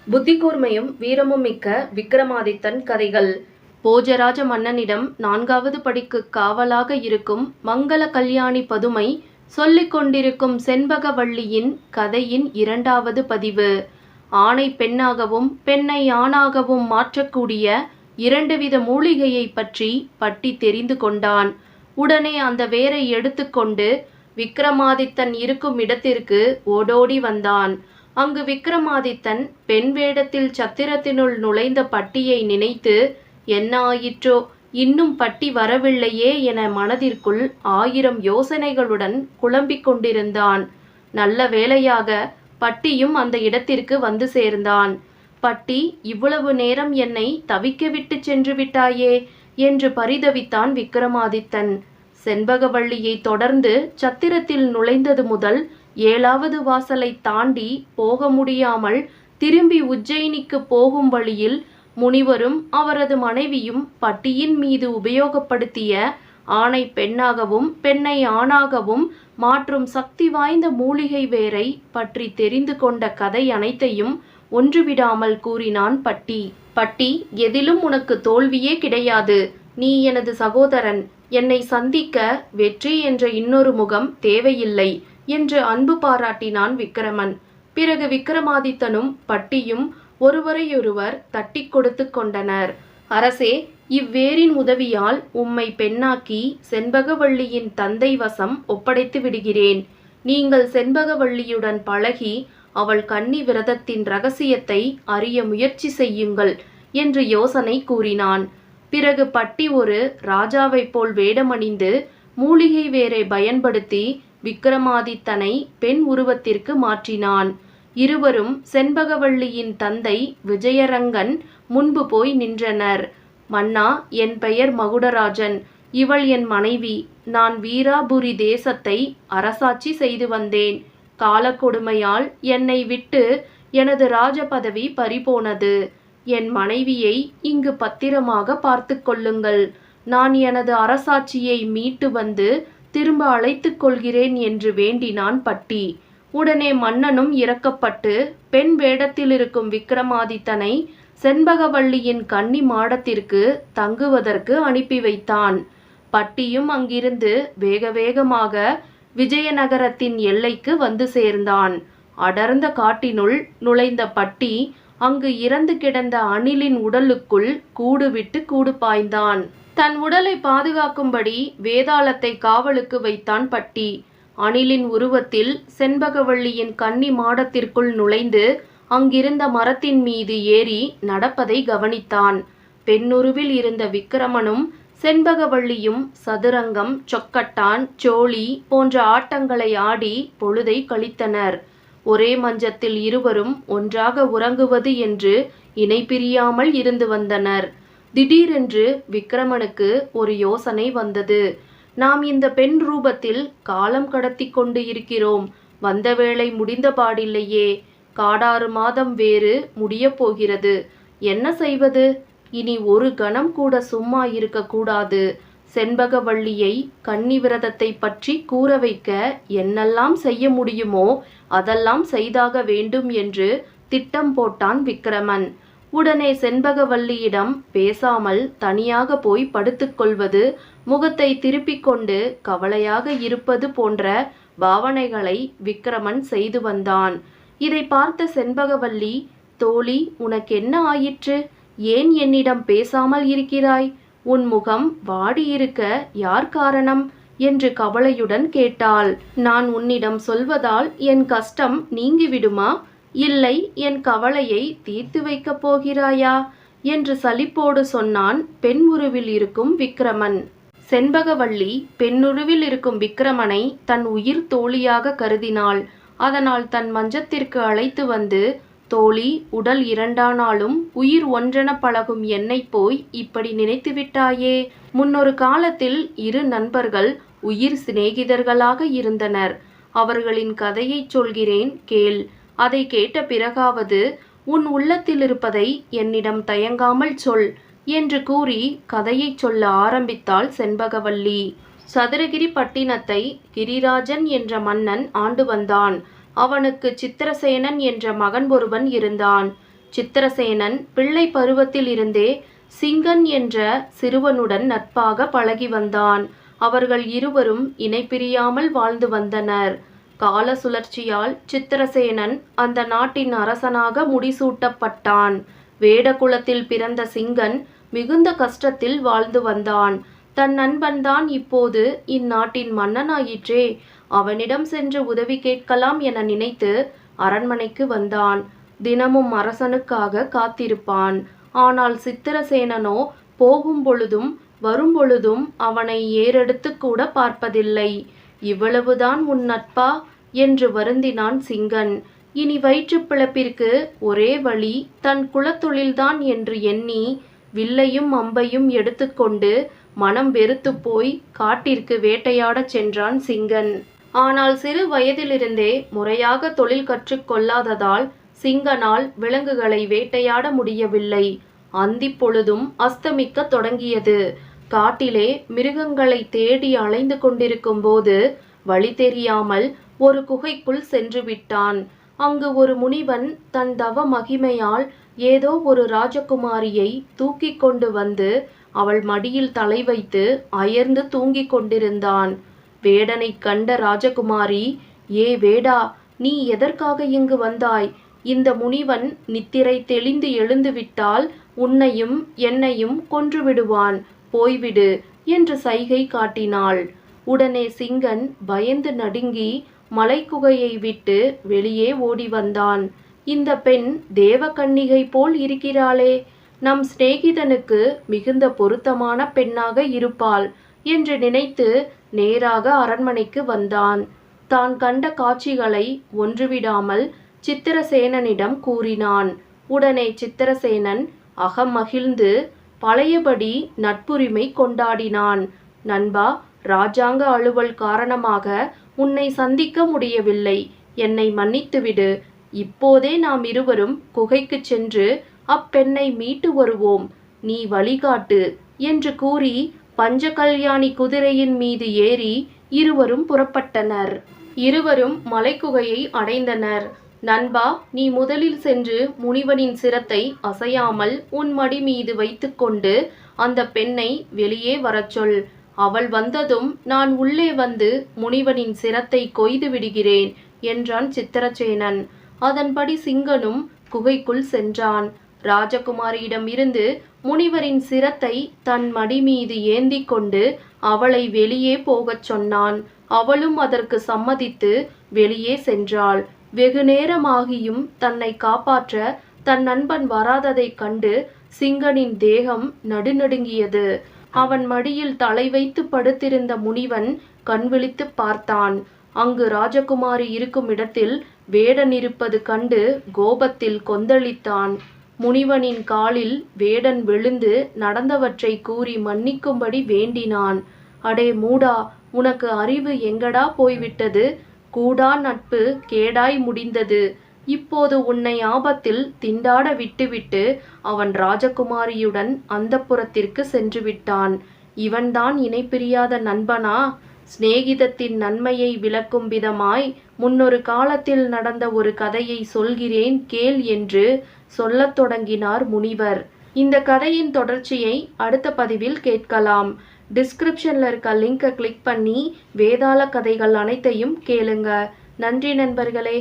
புத்தி கூர்மையும் வீரமும் மிக்க விக்ரமாதித்தன் கதைகள். போஜராஜ மன்னனிடம் 4வது படிக்கு காவலாக இருக்கும் மங்கள கல்யாணி பதுமை சொல்லிக் கொண்டிருக்கும் செண்பகவல்லியின் கதையின் 2வது பதிவு. ஆணை பெண்ணாகவும் பெண்ணை ஆணாகவும் மாற்றக்கூடிய 2 வித மூலிகையை பற்றி பட்டி தெரிந்து கொண்டான். உடனே அந்த வேரை எடுத்துக்கொண்டு விக்ரமாதித்தன் இருக்கும் இடத்திற்கு ஓடோடி வந்தான். அங்கு விக்ரமாதித்தன் பெண் வேடத்தில் சத்திரத்தினுள் நுழைந்த பட்டியை நினைத்து, என்ன ஆயிற்றோ, இன்னும் பட்டி வரவில்லையே என மனதிற்குள் 1000 யோசனைகளுடன் குழம்பிக் கொண்டிருந்தான். நல்ல வேளையாக பட்டியும் அந்த இடத்திற்கு வந்து சேர்ந்தான். பட்டி, இவ்வளவு நேரம் என்னை தவிக்க விட்டு சென்று விட்டாயே என்று பரிதவித்தான் விக்ரமாதித்தன். செண்பகவல்லியை தொடர்ந்து சத்திரத்தில் நுழைந்தது முதல் 7வது வாசலை தாண்டி போக முடியாமல் திரும்பி உஜ்ஜயினிக்கு போகும் வழியில் முனிவரும் அவரது மனைவியும் பட்டியின் மீது உபயோகப்படுத்திய ஆணை பெண்ணாகவும் பெண்ணை ஆணாகவும் மாற்றும் சக்தி வாய்ந்த மூலிகை வேரை பற்றி தெரிந்து கொண்ட கதை அனைத்தையும் ஒன்றுவிடாமல் கூறினான் பட்டி. பட்டி, எதிலும் உனக்கு தோல்வியே கிடையாது. நீ எனது சகோதரன். என்னை சந்திக்க வெற்றி என்ற இன்னொரு முகம் தேவையில்லை என்று அன்பு பாராட்டினான் விக்கிரமன். பிறகு விக்ரமாதித்தனும் பட்டியும் ஒருவரையொருவர் தட்டி கொடுத்து கொண்டனர். அரசே, இவ்வேரின் உதவியால் உம்மை பெண்ணாக்கி செண்பகவல்லியின் தந்தை வசம் ஒப்படைத்து விடுகிறேன். நீங்கள் செண்பகவல்லியுடன் பழகி அவள் கன்னி விரதத்தின் இரகசியத்தை அறிய முயற்சி செய்யுங்கள் என்று யோசனை கூறினான். பிறகு பட்டி ஒரு ராஜாவைப் போல் வேடமணிந்து மூலிகை வேரை பயன்படுத்தி விக்ரமாதித்தனை பெண் உருவத்திற்கு மாற்றினான். இருவரும் செண்பகவல்லியின் தந்தை விஜயரங்கன் முன்பு போய் நின்றனர். மன்னா, என் பெயர் மகுடராஜன். இவள் என் மனைவி. நான் வீராபுரி தேசத்தை அரசாட்சி செய்து வந்தேன். காலக்கொடுமையால் என்னை விட்டு எனது ராஜபதவி பறிபோனது. என் மனைவியை இங்கு பத்திரமாக பார்த்து கொள்ளுங்கள். நான் எனது அரசாட்சியை மீட்டு வந்து திரும்ப அழைத்து கொள்கிறேன் என்று வேண்டினான் பட்டி. உடனே மன்னனும் இரக்கப்பட்டு பெண் வேடத்தில் இருக்கும் விக்ரமாதித்தனை செண்பகவல்லியின் கன்னி மாடத்திற்கு தங்குவதற்கு அனுப்பி வைத்தான். பட்டியும் அங்கிருந்து வேக வேகமாக விஜயநகரத்தின் எல்லைக்கு வந்து சேர்ந்தான். அடர்ந்த காட்டினுள் நுழைந்த பட்டி அங்கு இறந்து கிடந்த அணிலின் உடலுக்குள் கூடு விட்டு கூடு பாய்ந்தான். தன் உடலை பாதுகாக்கும்படி வேதாளத்தை காவலுக்கு வைத்தான் பட்டி. அணிலின் உருவத்தில் செண்பகவல்லியின் கன்னி மாடத்திற்குள் நுழைந்து அங்கிருந்த மரத்தின் மீது ஏறி நடப்பதை கவனித்தான். பெண்ணுருவில் இருந்த விக்கிரமனும் செண்பகவல்லியும் சதுரங்கம், சொக்கட்டான், சோழி போன்ற ஆட்டங்களை ஆடி பொழுதை கழித்தனர். ஒரே மஞ்சத்தில் இருவரும் ஒன்றாக உறங்குவது என்று இணை பிரியாமல் இருந்து வந்தனர். திடீரென்று விக்கிரமனுக்கு ஒரு யோசனை வந்தது. நாம் இந்த பெண் ரூபத்தில் காலம் கடத்தி கொண்டு இருக்கிறோம். வந்த வேளை முடிந்த பாடில்லையே. 6 மாதம் வேறு முடியப் போகிறது. என்ன செய்வது? இனி ஒரு கணம் கூட சும்மா இருக்கக்கூடாது. செண்பகவல்லியை கன்னி விரதத்தை பற்றி கூற வைக்க என்னெல்லாம் செய்ய முடியுமோ அதெல்லாம் செய்தாக வேண்டும் என்று திட்டம் போட்டான் விக்கிரமன். உடனே செண்பகவல்லியிடம் பேசாமல் தனியாக போய் படுத்துக்கொள்வது, முகத்தை திருப்பிக் கொண்டு கவலையாக இருப்பது போன்ற பாவனைகளை விக்கிரமன் செய்து வந்தான். இதை பார்த்த செண்பகவல்லி, தோழி, உனக்கென்ன ஆயிற்று? ஏன் என்னிடம் பேசாமல் இருக்கிறாய்? உன் முகம் வாடியிருக்க யார் காரணம் என்று கவலையுடன் கேட்டாள். நான் உன்னிடம் சொல்வதால் என் கஷ்டம் நீங்கிவிடுமா? இல்லை, என் கவலையை தீர்த்து வைக்கப் போகிறாயா என்று சலிப்போடு சொன்னான் பெண் உருவில் இருக்கும் விக்கிரமன். செண்பகவல்லி பெண்ணுருவில் இருக்கும் விக்கிரமனை தன் உயிர் தோழியாக கருதினாள். அதனால் தன் மஞ்சத்திற்கு அழைத்து வந்து, தோழி, உடல் 2ஆனாலும் உயிர் ஒன்றென பழகும் என்னை போய் இப்படி நினைத்து விட்டாயே. முன்னொரு காலத்தில் 2 நண்பர்கள் உயிர் சிநேகிதர்களாக இருந்தனர். அவர்களின் கதையை சொல்கிறேன், கேள். அதை கேட்ட பிறகாவது உன் உள்ளத்தில் இருப்பதை என்னிடம் தயங்காமல் சொல் என்று கூறி கதையை சொல்ல ஆரம்பித்தாள் செண்பகவல்லி. சதுரகிரி பட்டினத்தை கிரிராஜன் என்ற மன்னன் ஆண்டு வந்தான். அவனுக்கு சித்திரசேனன் என்ற மகன் ஒருவன் இருந்தான். சித்திரசேனன் பிள்ளை பருவத்தில் இருந்தே சிங்கன் என்ற சிறுவனுடன் நட்பாக பழகி வந்தான். அவர்கள் இருவரும் இணைபிரியாமல் வாழ்ந்து வந்தனர். கால சுழற்சியால் சித்திரசேனன் அந்த நாட்டின் அரசனாக முடிசூட்டப்பட்டான். வேடகுலத்தில் பிறந்த சிங்கன் மிகுந்த கஷ்டத்தில் வாழ்ந்து வந்தான். தன் நண்பன்தான் இப்போது இந்நாட்டின் மன்னனாயிற்றே, அவனிடம் சென்று உதவி கேட்கலாம் என நினைத்து அரண்மனைக்கு வந்தான். தினமும் அரசனுக்காக காத்திருப்பான். ஆனால் சித்திரசேனனோ போகும் பொழுதும் வரும்பொழுதும் அவனை ஏறெடுத்து கூட பார்ப்பதில்லை. இவ்வளவுதான் உன் நட்பா என்று வருந்தினான் சிங்கன். இனி வயிற்றுப் பிழைப்பிற்கு ஒரே வழி தன் குலத்தொழில்தான் என்று எண்ணி வில்லையும் அம்பையும் எடுத்துக்கொண்டு மனம் வெறுத்து போய் காட்டிற்கு வேட்டையாடச் சென்றான் சிங்கன். ஆனால் சிறு வயதிலிருந்தே முறையாக தொழில் கற்றுக்கொள்ளாததால் சிங்கனால் விலங்குகளை வேட்டையாட முடியவில்லை. அந்தி பொழுதும் அஸ்தமிக்க தொடங்கியது. காட்டிலே மிருகங்களை தேடி அலைந்து கொண்டிருக்கும் போது வழி தெரியாமல் ஒரு குகைக்குள் சென்று விட்டான். அங்கு ஒரு முனிவன் தன் தவ மகிமையால் ஏதோ ஒரு ராஜகுமாரியை தூக்கி கொண்டு வந்து அவள் மடியில் தலை வைத்து அயர்ந்து தூங்கிக் கொண்டிருந்தான். வேடனை கண்ட ராஜகுமாரி, ஏ வேடா, நீ எதற்காக இங்கு வந்தாய்? இந்த முனிவன் நித்திரை தெளிந்து எழுந்து விட்டால் உன்னையும் என்னையும் கொன்றுவிடுவான், போய்விடு என்று சைகை காட்டினாள். உடனே சிங்கன் பயந்து நடுங்கி மலைக்குகையை விட்டு வெளியே ஓடி வந்தான். இந்த பெண் தேவகன்னிகை போல் இருக்கிறாளே, நம் சிநேகிதனுக்கு மிகுந்த பொருத்தமான பெண்ணாக இருப்பாள் என்று நினைத்து நேராக அரண்மனைக்கு வந்தான். தான் கண்ட காட்சிகளை ஒன்றுவிடாமல் சித்திரசேனனிடம் கூறினான். உடனே சித்திரசேனன் அகமகிழ்ந்து பழையபடி நட்புரிமை கொண்டாடினான். நண்பா, இராஜாங்க அலுவல் காரணமாக உன்னை சந்திக்க முடியவில்லை, என்னை மன்னித்துவிடு. இப்போதே நாம் இருவரும் குகைக்கு சென்று அப்பெண்ணை மீட்டு வருவோம், நீ வழிகாட்டு என்று கூறி பஞ்சகல்யாணி குதிரையின் மீது ஏறி இருவரும் புறப்பட்டனர். இருவரும் மலைக்குகையை அடைந்தனர். நண்பா, நீ முதலில் சென்று முனிவனின் சிரத்தை அசையாமல் உன் மடி மீது வைத்துக்கொண்டு அந்த பெண்ணை வெளியே வரச் சொல். அவள் வந்ததும் நான் உள்ளே வந்து முனிவனின் சிரத்தை கொய்து விடுகிறேன் என்றான் சித்திரசேனன். அதன்படி சிங்கனும் குகைக்குள் சென்றான். ராஜகுமாரியிடம் இருந்து முனிவரின் சிரத்தை தன் மடி மீது ஏந்தி கொண்டு அவளை வெளியே போகச் சொன்னான். அவளும் அதற்கு சம்மதித்து வெளியே சென்றாள். வெகு நேரமாகியும் தன்னை காப்பாற்ற தன் நண்பன் வராததைக் கண்டு சிங்கனின் தேகம் நடுநடுங்கியது. அவன் மடியில் தலை வைத்து படுத்திருந்த முனிவன் கண் விழித்து பார்த்தான். அங்கு ராஜகுமாரி இருக்கும் இடத்தில் வேடன் இருப்பது கண்டு கோபத்தில் கொந்தளித்தான். முனிவனின் காலில் வேடன் விழுந்து நடந்தவற்றை கூறி மன்னிக்கும்படி வேண்டினான். அடே மூடா, உனக்கு அறிவு எங்கடா போய்விட்டது? கூடா நட்பு கேடாய் முடிந்தது. இப்போது உன்னை ஆபத்தில் திண்டாட விட்டுவிட்டு அவன் ராஜகுமாரியுடன் அந்தப்புரத்திற்கு சென்று விட்டான். இவன்தான் இணைப்பிரியாத நண்பனா? சிநேகிதத்தின் நன்மையை விளக்கும் விதமாய் முன்னொரு காலத்தில் நடந்த ஒரு கதையை சொல்கிறேன் கேள் என்று சொல்லத் தொடங்கினார் முனிவர். இந்த கதையின் தொடர்ச்சியை அடுத்த பதிவில் கேட்கலாம். டிஸ்கிரிப்ஷன்ல இருக்க லிங்கை கிளிக் பண்ணி வேதாள கதைகள் அனைத்தையும் கேளுங்க. நன்றி நண்பர்களே.